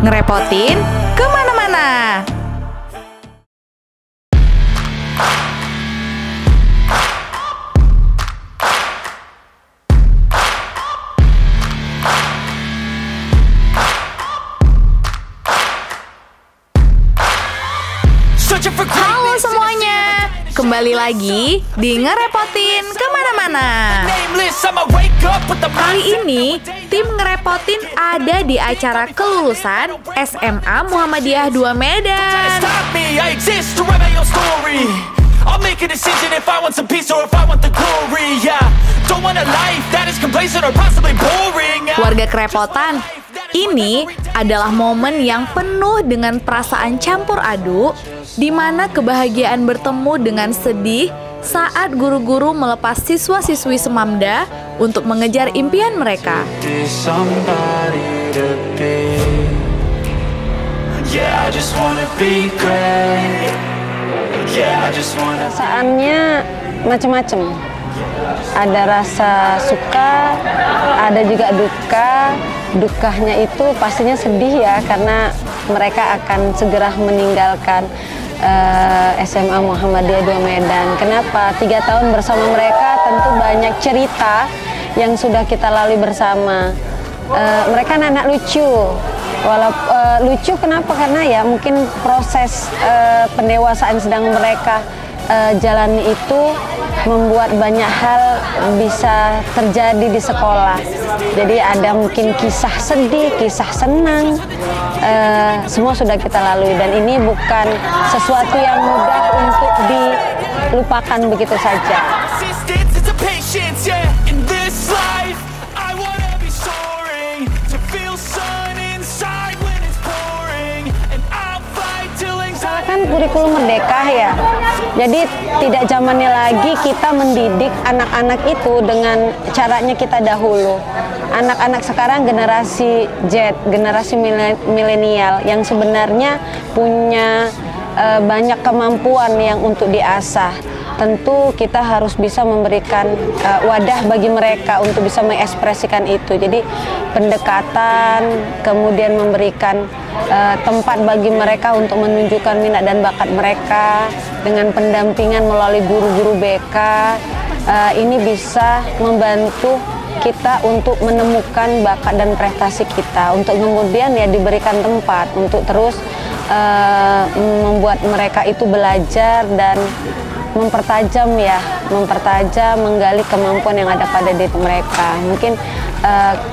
ngerepotin kemana-mana. Halo semuanya, kembali lagi di Ngerepotin Kemana-Mana. Kali ini, tim Ngerepotin ada di acara kelulusan SMA Muhammadiyah 2 Medan. Warga kerepotan, ini adalah momen yang penuh dengan perasaan campur aduk, di mana kebahagiaan bertemu dengan sedih saat guru-guru melepas siswa-siswi Semamda untuk mengejar impian mereka. Perasaannya macam-macam. Ada rasa suka, ada juga duka. Dukanya itu pastinya sedih ya, karena mereka akan segera meninggalkan SMA Muhammadiyah 2 Medan. Kenapa? 3 tahun bersama mereka tentu banyak cerita yang sudah kita lalui bersama. Mereka anak-anak lucu. Lucu kenapa? Karena ya mungkin proses pendewasaan sedang mereka jalani itu membuat banyak hal bisa terjadi di sekolah. Jadi ada mungkin kisah sedih, kisah senang, semua sudah kita lalui, dan ini bukan sesuatu yang mudah untuk dilupakan begitu saja. Kan kurikulum merdeka ya, jadi tidak zamannya lagi kita mendidik anak-anak itu dengan caranya kita dahulu. Anak-anak sekarang generasi Z, generasi milenial yang sebenarnya punya banyak kemampuan yang untuk diasah. Tentu kita harus bisa memberikan wadah bagi mereka untuk bisa mengekspresikan itu. Jadi pendekatan, kemudian memberikan tempat bagi mereka untuk menunjukkan minat dan bakat mereka dengan pendampingan melalui guru-guru BK. Ini bisa membantu kita untuk menemukan bakat dan prestasi kita, untuk kemudian ya diberikan tempat untuk terus membuat mereka itu belajar dan mempertajam, menggali kemampuan yang ada pada diri mereka. Mungkin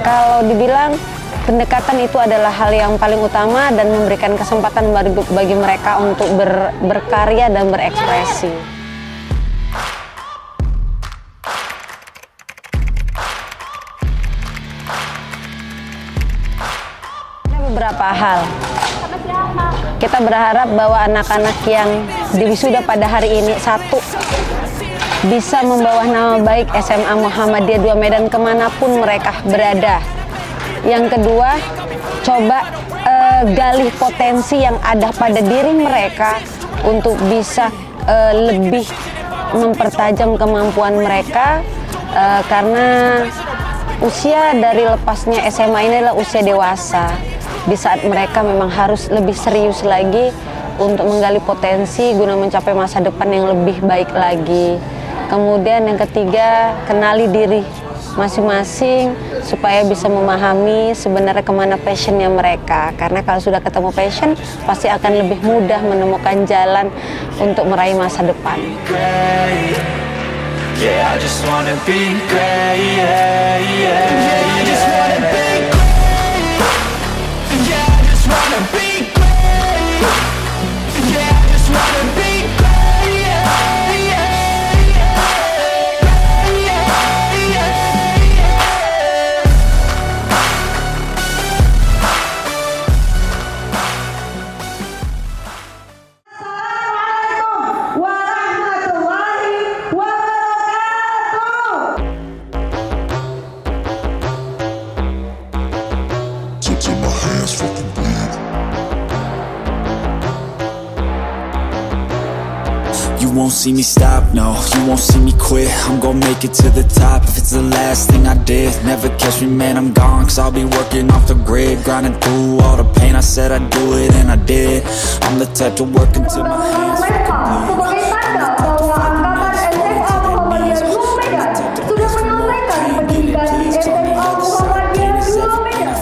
kalau dibilang pendekatan itu adalah hal yang paling utama dan memberikan kesempatan bagi mereka untuk berkarya dan berekspresi. Ada beberapa hal. Kita berharap bahwa anak-anak yang diwisuda pada hari ini, satu, bisa membawa nama baik SMA Muhammadiyah 2 Medan kemanapun mereka berada. Yang kedua, coba gali potensi yang ada pada diri mereka untuk bisa lebih mempertajam kemampuan mereka, karena usia dari lepasnya SMA ini adalah usia dewasa. Di saat mereka memang harus lebih serius lagi untuk menggali potensi guna mencapai masa depan yang lebih baik lagi. Kemudian yang ketiga, kenali diri masing-masing supaya bisa memahami sebenarnya kemana passionnya mereka. Karena kalau sudah ketemu passion, pasti akan lebih mudah menemukan jalan untuk meraih masa depan. You won't see me stop, no, you won't see me quit. I'm gonna make it to the top if it's the last thing I did. Never catch me, man, I'm gone, cause I'll be working off the grid. Grinding through all the pain, I said I'd do it, and I did. I'm the type to work until my hands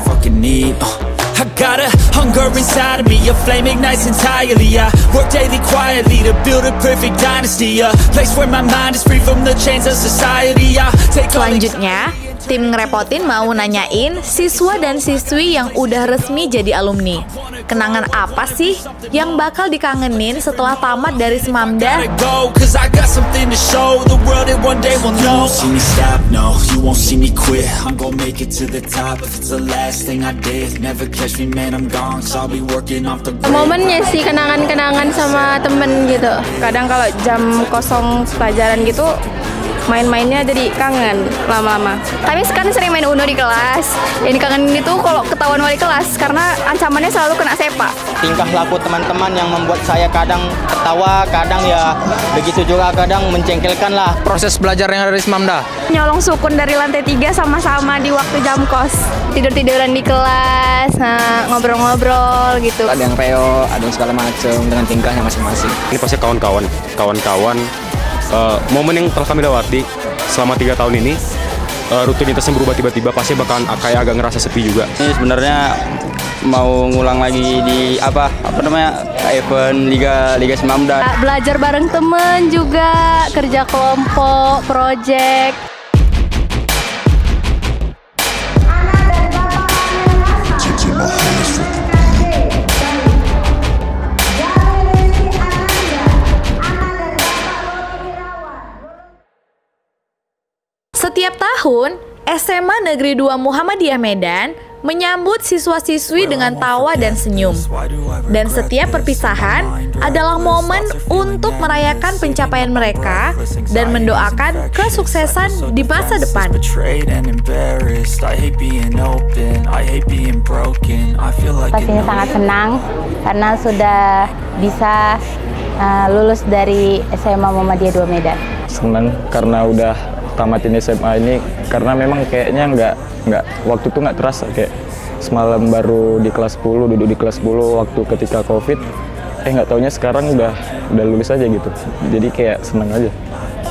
fucking bleed. I got a hunger inside of me, a flame ignites entirely. I work daily quietly to build a perfect dynasty, a place where my mind is free from the chains of society. I take all. Selanjutnya, tim ngerepotin mau nanyain siswa dan siswi yang udah resmi jadi alumni. Kenangan apa sih yang bakal dikangenin setelah tamat dari Semamda? You won't see me stop, no, you won't see me quit. I'm gonna make it to the top if it's the last thing I did. Never catch me, man, I'm gone, cause I'll be working off the grid. Momennya sih kenangan-kenangan sama temen gitu. Kadang kalau jam kosong pelajaran gitu, main-mainnya jadi kangen lama-lama. Tapi sekarang sering main Uno di kelas. Yang dikangenin itu kalau ketahuan wali kelas karena ancamannya selalu kena sepak. Tingkah laku teman-teman yang membuat saya kadang ketawa, kadang ya begitu juga kadang mencengkelkan lah. Proses belajar yang ada di Semamda. Nyolong sukun dari lantai 3 sama-sama di waktu jam kos. Tidur-tiduran di kelas, ngobrol-ngobrol gitu. Ada yang reo, ada yang segala macam dengan tingkahnya masing-masing. Ini pasti kawan-kawan. Momen yang telah kami lewati selama 3 tahun ini, rutinitasnya berubah tiba-tiba, pasti bakalan kayak agak ngerasa sepi juga. Ini sebenarnya mau ngulang lagi di event Liga Semamda. Belajar bareng temen juga, kerja kelompok, project. Setiap tahun, SMA Negeri 2 Muhammadiyah Medan menyambut siswa-siswi dengan tawa dan senyum. Dan setiap perpisahan adalah momen untuk merayakan pencapaian mereka dan mendoakan kesuksesan di masa depan. Pastinya sangat senang karena sudah bisa lulus dari SMA Muhammadiyah 2 Medan. Senang karena udah tamatin SMA ini, karena memang kayaknya nggak waktu itu nggak terasa, kayak semalam baru di kelas 10, duduk di kelas 10 waktu ketika COVID, nggak taunya sekarang udah lulus aja gitu, jadi kayak seneng aja.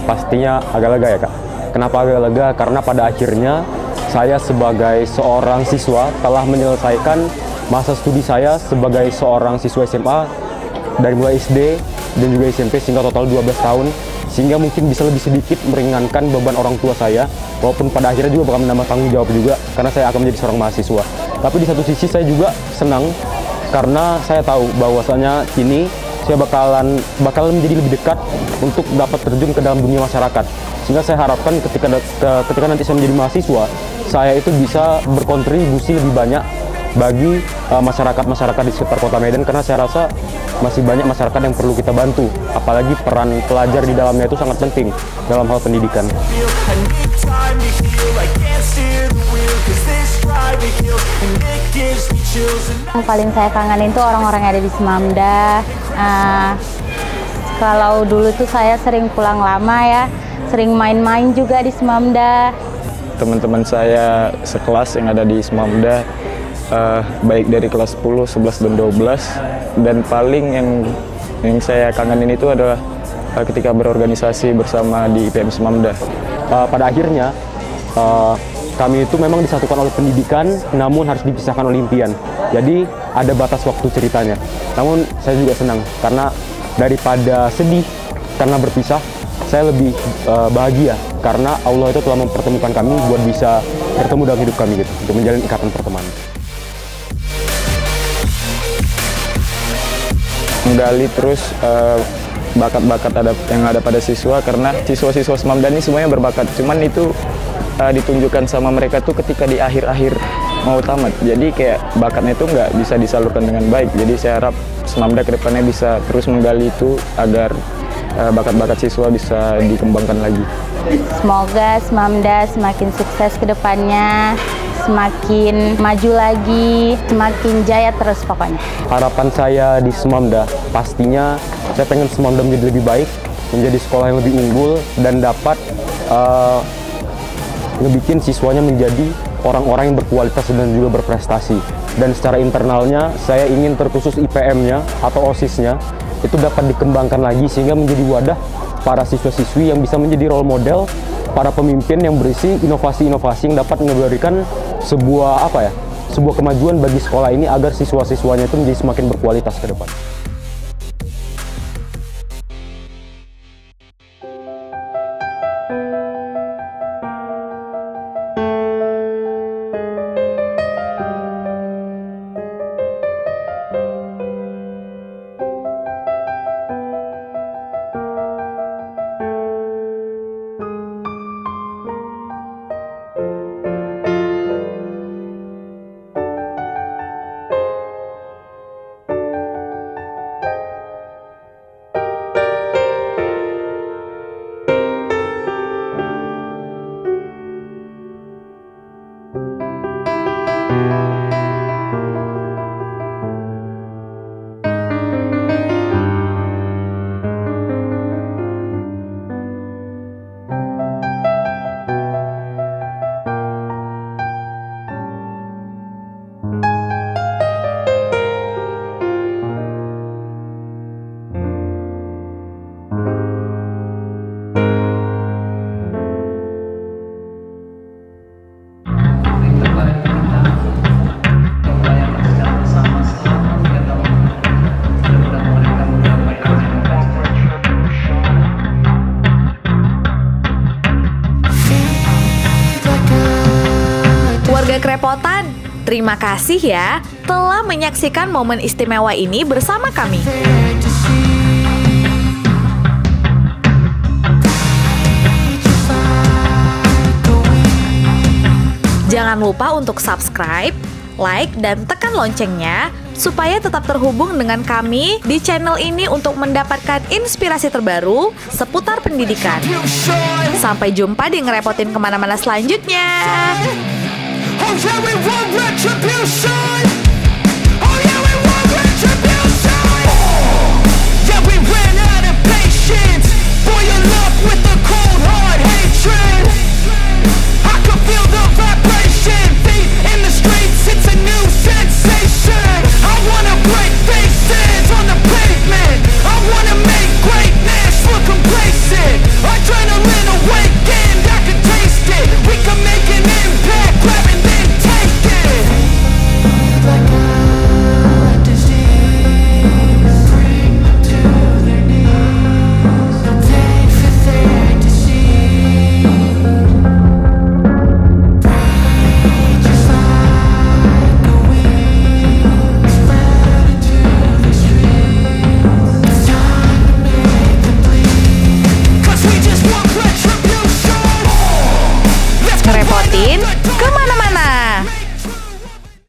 Pastinya agak lega ya Kak. Kenapa agak lega? Karena pada akhirnya saya sebagai seorang siswa telah menyelesaikan masa studi saya sebagai seorang siswa SMA dari mulai SD dan juga SMP sehingga total 12 tahun. Sehingga mungkin bisa lebih sedikit meringankan beban orang tua saya, walaupun pada akhirnya juga bakal menambah tanggung jawab juga karena saya akan menjadi seorang mahasiswa. Tapi di satu sisi saya juga senang karena saya tahu bahwasanya ini saya bakalan menjadi lebih dekat untuk dapat terjun ke dalam dunia masyarakat. Sehingga saya harapkan ketika nanti saya menjadi mahasiswa, saya itu bisa berkontribusi lebih banyak bagi masyarakat di sekitar Kota Medan, karena saya rasa masih banyak masyarakat yang perlu kita bantu, apalagi peran pelajar di dalamnya itu sangat penting dalam hal pendidikan. Yang paling saya kangenin tuh orang-orang yang ada di Semamda. Kalau dulu tuh saya sering pulang lama ya, sering main-main juga di Semamda. Teman-teman saya sekelas yang ada di Semamda, baik dari kelas 10, 11, dan 12, dan paling yang saya kangenin itu adalah ketika berorganisasi bersama di IPM Semamda. Pada akhirnya kami itu memang disatukan oleh pendidikan, namun harus dipisahkan oleh impian. Jadi ada batas waktu ceritanya. Namun saya juga senang karena daripada sedih karena berpisah, saya lebih bahagia karena Allah itu telah mempertemukan kami buat bisa bertemu dalam hidup kami gitu, untuk menjalin ikatan pertemanan. Menggali terus bakat-bakat yang ada pada siswa, karena siswa-siswa Semamda ini semuanya berbakat, cuman itu ditunjukkan sama mereka tuh ketika di akhir-akhir mau tamat. Jadi kayak bakatnya itu nggak bisa disalurkan dengan baik. Jadi saya harap Semamda kedepannya bisa terus menggali itu agar bakat-bakat siswa bisa dikembangkan lagi. Semoga Semamda semakin sukses ke depannya, semakin maju lagi, semakin jaya terus pokoknya. Harapan saya di Semamda, pastinya saya pengen Semamda menjadi lebih baik, menjadi sekolah yang lebih unggul dan dapat ngebikin siswanya menjadi orang-orang yang berkualitas dan juga berprestasi. Dan secara internalnya saya ingin terkhusus IPM-nya atau OSIS-nya itu dapat dikembangkan lagi sehingga menjadi wadah para siswa-siswi yang bisa menjadi role model para pemimpin yang berisi inovasi-inovasi yang dapat memberikan sebuah kemajuan bagi sekolah ini agar siswa-siswanya itu menjadi semakin berkualitas ke depan. Warga Kerepotan, terima kasih ya telah menyaksikan momen istimewa ini bersama kami. Jangan lupa untuk subscribe, like, dan tekan loncengnya supaya tetap terhubung dengan kami di channel ini untuk mendapatkan inspirasi terbaru seputar pendidikan. Sampai jumpa di Ngerepotin kemana-mana selanjutnya. Everyone retribution.